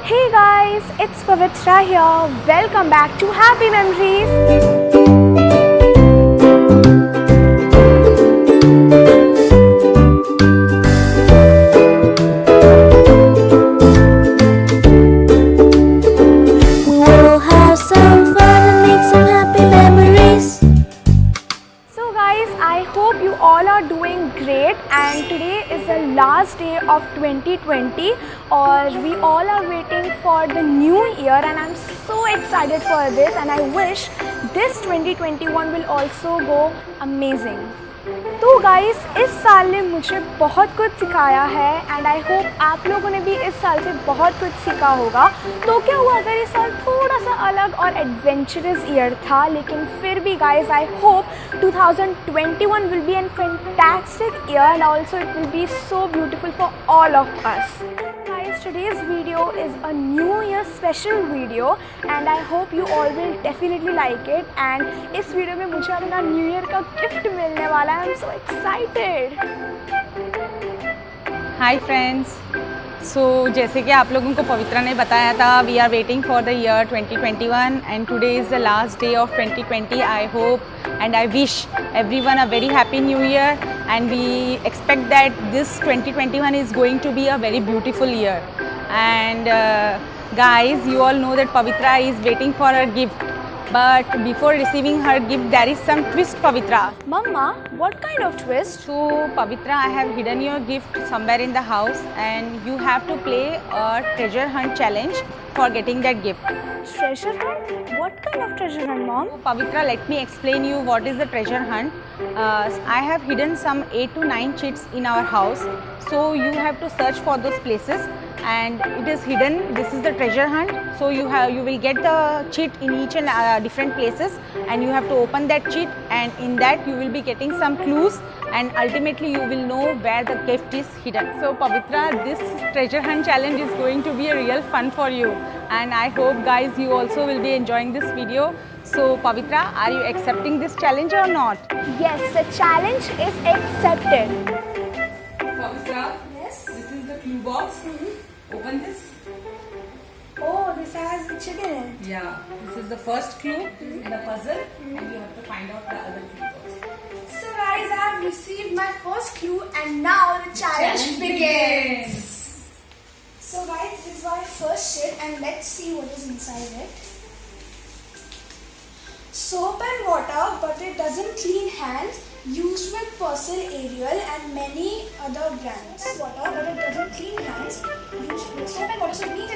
Hey guys, it's Pavitra here. Welcome back to Happy Memories. We will have some fun and make some happy memories. So guys, I hope you all are doing great, and today is the last day of 2020 or we all are waiting for the new year, and I'm so excited for this, and I wish this 2021 will also go amazing. तो guys, इस साल ने मुझे बहुत कुछ सिखाया है and I hope आप लोगों ने भी इस साल से बहुत कुछ सीखा होगा. तो क्या हुआ अगर इस साल थोड़ा सा अलग और एडवेंचरस ईयर था, लेकिन फिर भी guys I hope 2021 will be an fantastic year and also it will be so beautiful for all of us. Today's video is a New Year special video and I hope you all will definitely like it. And इस video में मुझे अपना New Year का gift मिलने वाला है. I'm so excited. Hi friends. So जैसे कि आप लोगों को पवित्रा ने बताया था, we are waiting for the year 2021 and today is the last day of 2020. I hope and I wish everyone a very happy new year, and we expect that this 2021 is going to be a very beautiful year. And guys, you all know that Pavitra is waiting for her gift, but before receiving her gift there is some twist, Pavitra. Mama, what kind of twist? So Pavitra, I have hidden your gift somewhere in the house and you have to play a treasure hunt challenge for getting that gift. Treasure hunt? What kind of treasure hunt, Mom? So Pavitra, let me explain you what is the treasure hunt. I have hidden some 8 to 9 cheats in our house. So you have to search for those places and it is hidden. This is the treasure hunt. So you will get the cheat in each and different places and you have to open that cheat, and in that you will be getting some clues and ultimately you will know where the gift is hidden. So Pavitra, this treasure hunt challenge is going to be a real fun for you and I hope guys you also will be enjoying this video. So Pavitra, are you accepting this challenge or not? Yes, the challenge is accepted. Pavitra, Yes. this is the clue box. Open this. Oh, this has the chicken in it. Yeah, this is the first clue in the puzzle and you have to find out the other clue box. So guys, I have received my first clue and now the challenge begins. So guys, this is my first shit and let's see what is inside it. Soap and water, but it doesn't clean hands. Used with Persil, Ariel and many other brands. Water, but it doesn't clean hands. Used with soap and water, so it means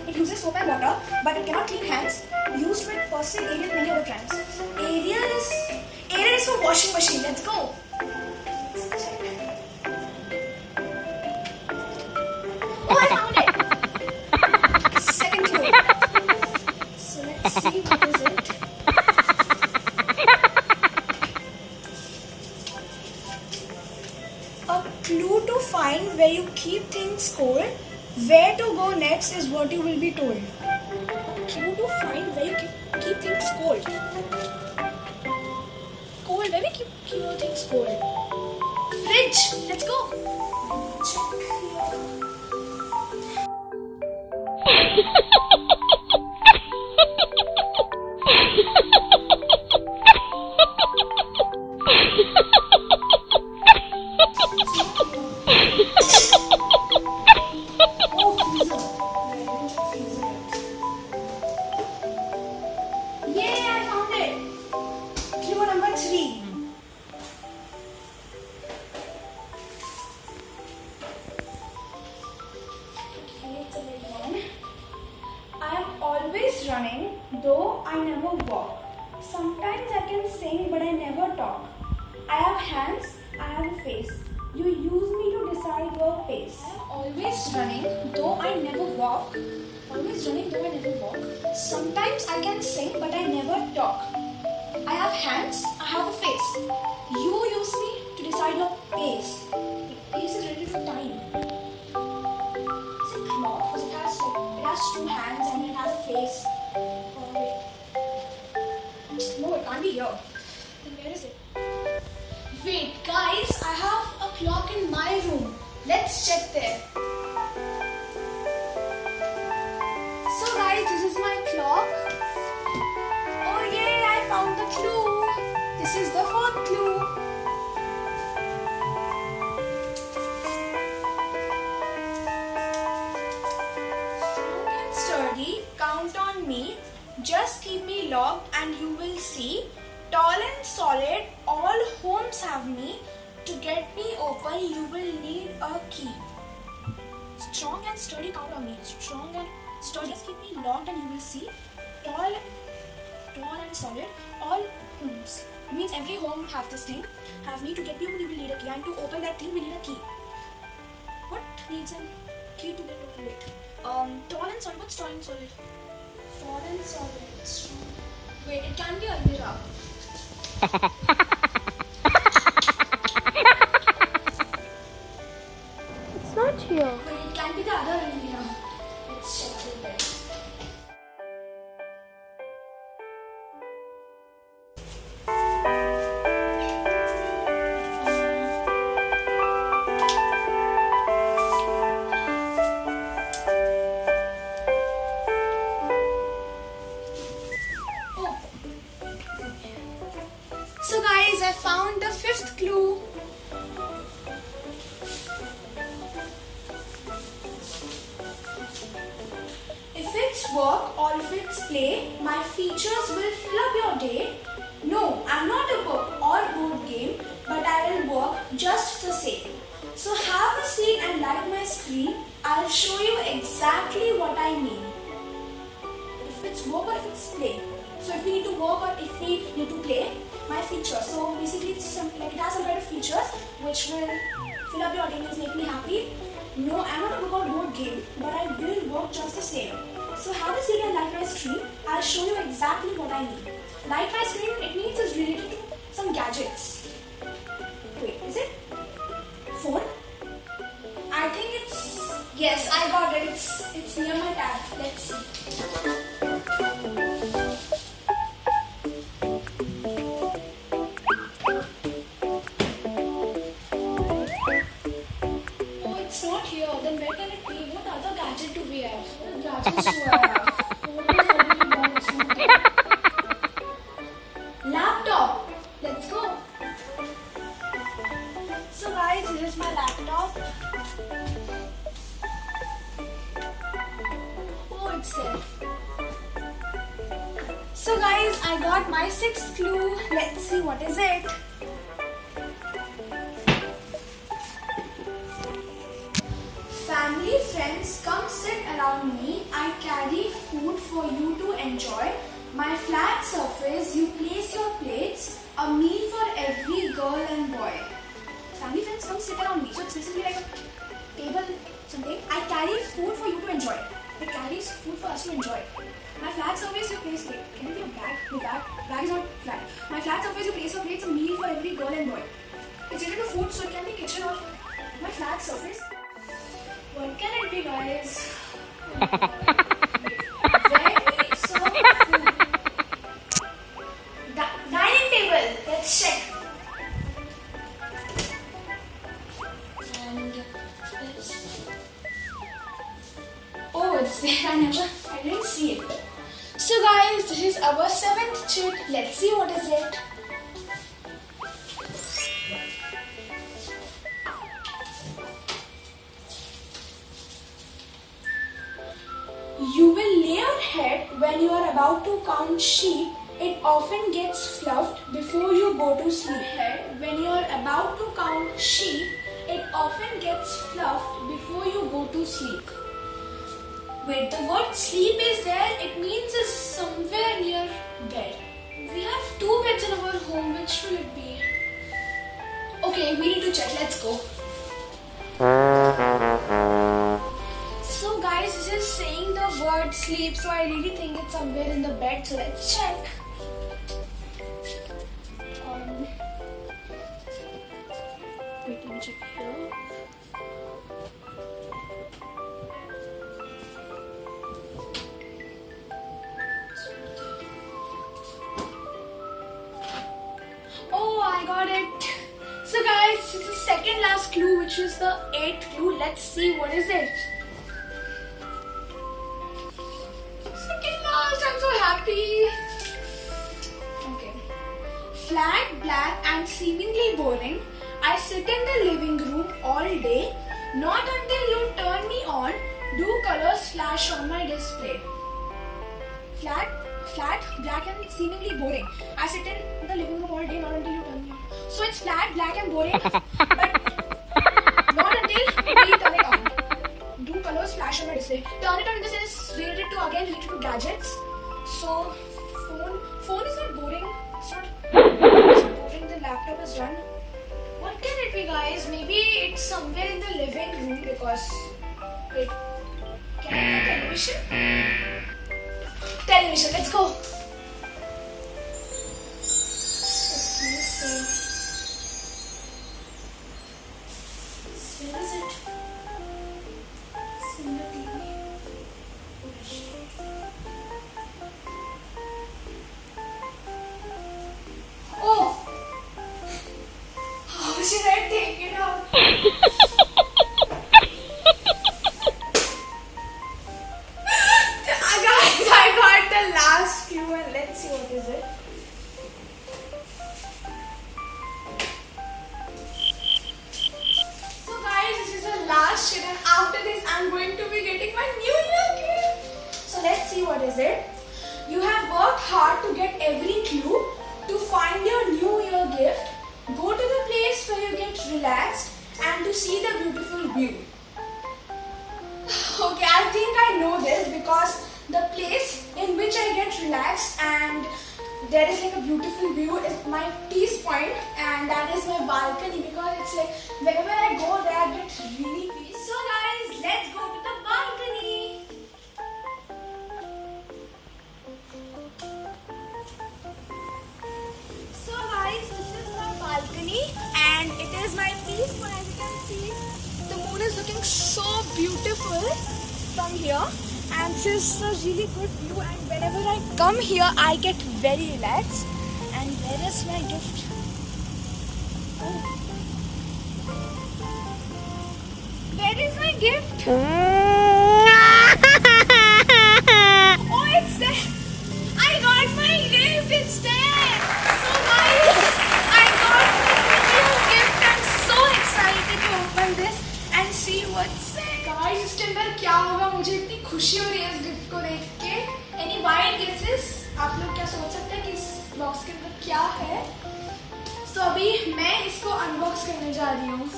it uses soap and water, but it cannot clean hands. Used with Persil, Ariel, many other brands. Ariel is for washing machine. Let's go. Oh, I found it. Second clue. So let's see what is it. A clue to find where you keep things cold. Where to go next is what you will be told. A clue to find where you keep things cold. Cold, where we keep your things cold? Fridge, let's go. Check here. Yay, I found it. Clue number 3. Okay, it's a big one. I am always running, though I never walk. Sometimes I can sing, but I never talk. I have hands, I have a face. You use me to decide your pace. I am always running, though I never walk. Always running, though I never walk. Sometimes I can sing, but I never talk. I have hands, I have a face. You use me to decide your pace. The pace is related to time. Is it clock? Because it has 2 hands and it has a face. Oh wait. No, it can't be here. Then where is it? Wait, guys, I have a clock in my room. Let's check there. is the fourth clue. Strong and sturdy, count on me. Just keep me locked and you will see. Tall and solid, all homes have me. To get me open, you will need a key. Strong and sturdy, count on me. Strong and sturdy, just keep me locked and you will see. Tall and solid, all homes. It means every home have this thing. Have me. To get me open, you will need a key. And to open that thing, we need a key. What needs a key to get open? Wait. Tall and solid. What's tall and solid? Tall and solid. Strong. Wait, it can be Almira. It's not here. Wait, it can be the other Almira. Let's check it there. So guys, I found the fifth clue. If it's work or if it's play, my features will fill up your day. No, I'm not a book or board game, but I will work just the same. So have a seat and like my screen. I'll show you exactly what I mean. If it's work or if it's play. So if we need to work or if we need to play, my features. So basically it's like it has some kind of features which will fill up your day, means make me happy. No, I'm not a book or board game, but I will work just the same. So have a seat and like my screen. I'll show you exactly what I mean. Like my screen, it means it's related to some gadgets. Wait, is it? Phone? I think it's, yes, I got it. It's near my tab. Let's see. Then where can it be? What other gadget do we have? What gadgets do I have? Phone is already done, it's not there. Laptop. Let's go. So guys, here is my laptop. Oh, it's there. So guys, I got my sixth clue. Let's see what is it. Family, friends, come sit around me. I carry food for you to enjoy. My flat surface, you place your plates. A meal for every girl and boy. Family, friends, come sit around me. So it's basically like a table, something. I carry food for you to enjoy. It carries food for us to enjoy. My flat surface, you place plates. Can it be a bag? No, bag is not flat. My flat surface, you place your plates. A meal for every girl and boy. It's related to food, so it can be kitchen or my flat surface. What can it be, guys? Where we serve food? Dining table. Let's check. And oh, it's there. I didn't see it. So, guys, this is our seventh chit. Let's see what is it. You will lay your head when you are about to count sheep. It often gets fluffed before you go to sleep. When you are about to count sheep, it often gets fluffed before you go to sleep. Wait, the word sleep is there. It means it's somewhere near bed. We have two beds in our home. Which will it be? Okay, we need to check. Let's go. So guys, this is saying the word sleep, so I really think it's somewhere in the bed, so let's check. Wait, let me check here. Oh, I got it. So guys, this is the second last clue, which is the 8th clue. Let's see what is it. Second last, I'm so happy. Okay. flat, black and seemingly boring. I sit in the living room all day. Not until you turn me on do colors flash on my display. Flat, black and seemingly boring. I sit in the living room all day, not until you turn me on. So it's flat, black and boring, but not until we turn it on. Do colors flash on my display? Turn it on in the sense related to gadgets. So phone is not boring. It's not boring. The laptop is done. What can it be, guys? Maybe it's somewhere in the living room because wait, can I get television? Television. Let's go. Where is it? It's in the TV. Oh! How should I take it out? Guys, I got the last few and let's see what is it. So guys, this is the last shit and after this I'm going to be getting my New Year gift. So let's see what is it. You have worked hard to get every clue to find your New Year gift. Go to the place where you get relaxed and to see the beautiful view. Okay, I think I know this because the place in which I get relaxed and there is like a beautiful view is my peace point, and that is my balcony because it's like whenever I go there I get really peace. So guys, let's go to the balcony. So guys, this is my balcony and it is my peace point. As you can see, the moon is looking so beautiful from here and this is a really good view, and whenever I come here I get very relaxed. And where is my gift? Oh. Where is my gift? Oh, it's there. I got my gift. It's there. So guys, I got my new gift. I'm so excited to open this and see what's there. Guys, इसके अंदर क्या होगा? मुझे इतनी खुशी हो रही है इस गिफ्ट को देख के. Any wild guesses? आप लोग क्या सोच सकते हैं कि इस बॉक्स के अंदर क्या है? तो अभी मैं इसको अनबॉक्स करने जा रही हूँ.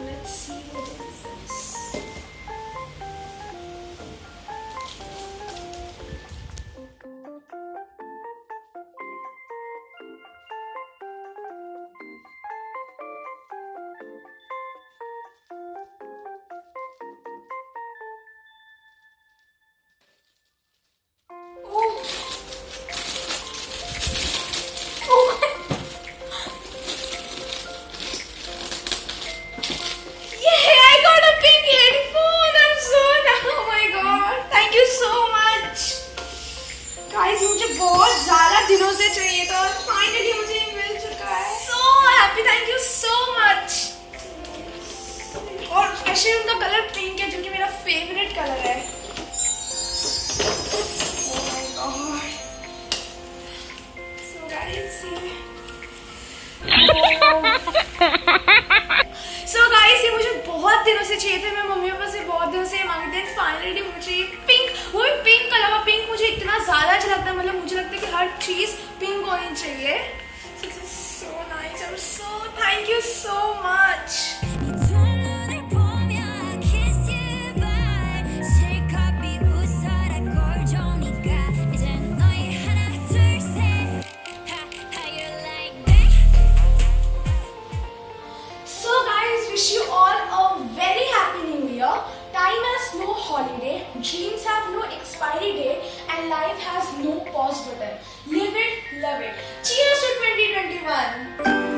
Let's see what is this. Guys मुझे बहुत ज़्यादा दिनों से चाहिए था और फाइनली मुझे ये मिल चुका है. So happy, thank you so much. और स्पेशली उनका कलर पिंक है जो कि मेरा फेवरेट कलर है. Oh my God. So guys ये मुझे बहुत दिनों से चाहिए थे. मैं मम्मी पापा से बहुत दिनों से मांगते हैं. फाइनली मुझे पिंक, वो भी पिंक कलर का. पिंक मुझे इतना ज़्यादा अच्छा लगता है. मतलब मुझे लगता है कि हर चीज़ पिंक होनी चाहिए. So nice. I am so thank you so much. Wish you all a very happy new year. Time has no holiday, dreams have no expiry date, and life has no pause button. Live it, love it. Cheers to 2021.